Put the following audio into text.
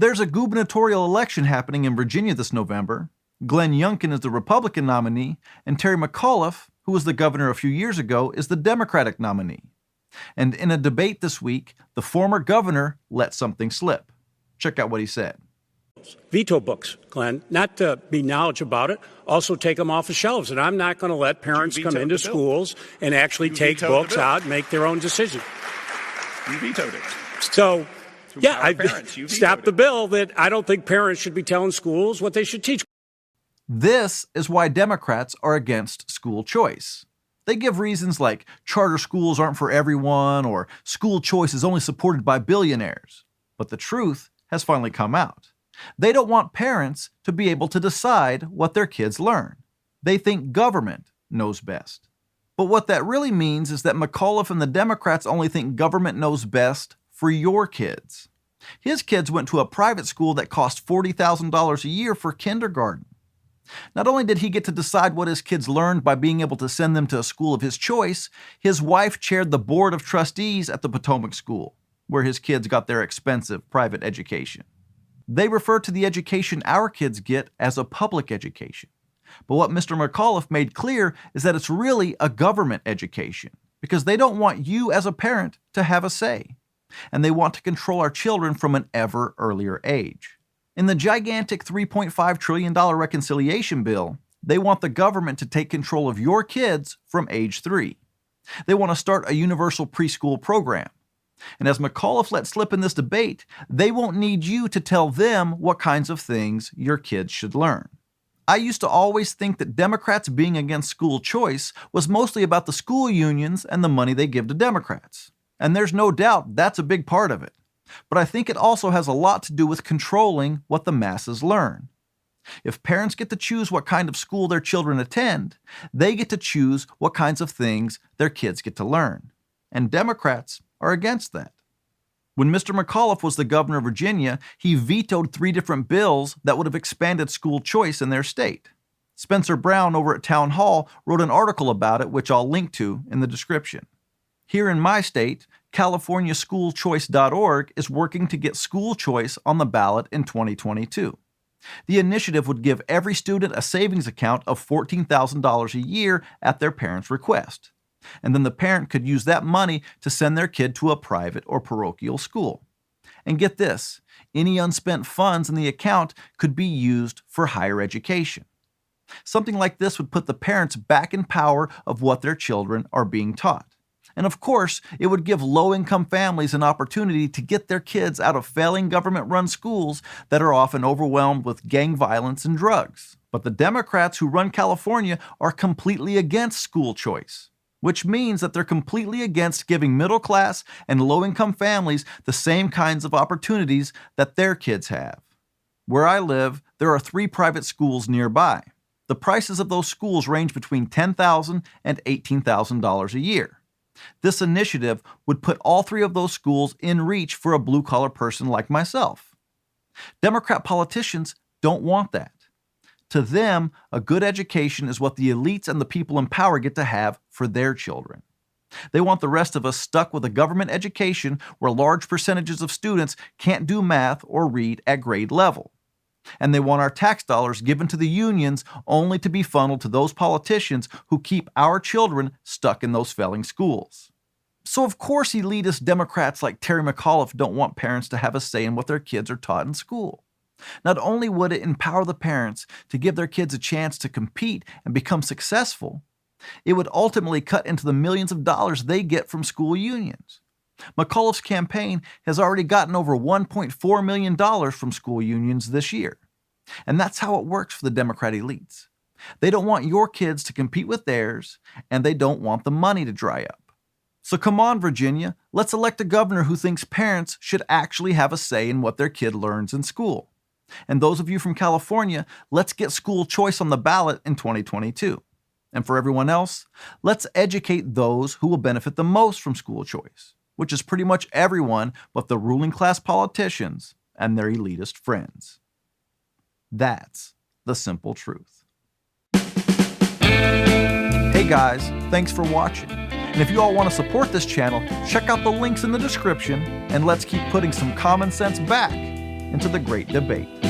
There's a gubernatorial election happening in Virginia this November. Glenn Youngkin is the Republican nominee, and Terry McAuliffe, who was the governor a few years ago, is the Democratic nominee. And in a debate this week, the former governor let something slip. Check out what he said. Veto books, Glenn, not to be knowledge about it, also take them off the shelves. And I'm not going to let parents come into schools and actually take books out and make their own decision. You vetoed it. So, yeah, I stopped the bill that I don't think parents should be telling schools what they should teach. This is why Democrats are against school choice. They give reasons like charter schools aren't for everyone or school choice is only supported by billionaires. But the truth has finally come out. They don't want parents to be able to decide what their kids learn. They think government knows best. But what that really means is that McAuliffe and the Democrats only think government knows best for your kids. His kids went to a private school that cost $40,000 a year for kindergarten. Not only did he get to decide what his kids learned by being able to send them to a school of his choice, his wife chaired the board of trustees at the Potomac school, where his kids got their expensive private education. They refer to the education our kids get as a public education. But what Mr. McAuliffe made clear is that it's really a government education, because they don't want you as a parent to have a say. And they want to control our children from an ever earlier age. In the gigantic $3.5 trillion reconciliation bill, they want the government to take control of your kids from age 3. They want to start a universal preschool program. And as McAuliffe let slip in this debate, they won't need you to tell them what kinds of things your kids should learn. I used to always think that Democrats being against school choice was mostly about the school unions and the money they give to Democrats. And there's no doubt that's a big part of it. But I think it also has a lot to do with controlling what the masses learn. If parents get to choose what kind of school their children attend, they get to choose what kinds of things their kids get to learn. And Democrats are against that. When Mr. McAuliffe was the governor of Virginia, he vetoed 3 different bills that would have expanded school choice in their state. Spencer Brown over at Townhall wrote an article about it, which I'll link to in the description. Here in my state, CaliforniaSchoolChoice.org is working to get school choice on the ballot in 2022. The initiative would give every student a savings account of $14,000 a year at their parents' request. And then the parent could use that money to send their kid to a private or parochial school. And get this, any unspent funds in the account could be used for higher education. Something like this would put the parents back in power of what their children are being taught. And of course, it would give low-income families an opportunity to get their kids out of failing government-run schools that are often overwhelmed with gang violence and drugs. But the Democrats who run California are completely against school choice, which means that they're completely against giving middle-class and low-income families the same kinds of opportunities that their kids have. Where I live, there are 3 private schools nearby. The prices of those schools range between $10,000 and $18,000 a year. This initiative would put all 3 of those schools in reach for a blue-collar person like myself. Democrat politicians don't want that. To them, a good education is what the elites and the people in power get to have for their children. They want the rest of us stuck with a government education where large percentages of students can't do math or read at grade level. And they want our tax dollars given to the unions only to be funneled to those politicians who keep our children stuck in those failing schools. So of course elitist Democrats like Terry McAuliffe don't want parents to have a say in what their kids are taught in school. Not only would it empower the parents to give their kids a chance to compete and become successful, it would ultimately cut into the millions of dollars they get from school unions. McAuliffe's campaign has already gotten over $1.4 million from school unions this year. And that's how it works for the Democrat elites. They don't want your kids to compete with theirs, and they don't want the money to dry up. So come on, Virginia, let's elect a governor who thinks parents should actually have a say in what their kid learns in school. And those of you from California, let's get school choice on the ballot in 2022. And for everyone else, let's educate those who will benefit the most from school choice, which is pretty much everyone but the ruling class politicians and their elitist friends. That's the simple truth. Hey guys, thanks for watching. And if you all want to support this channel, check out the links in the description and let's keep putting some common sense back into the great debate.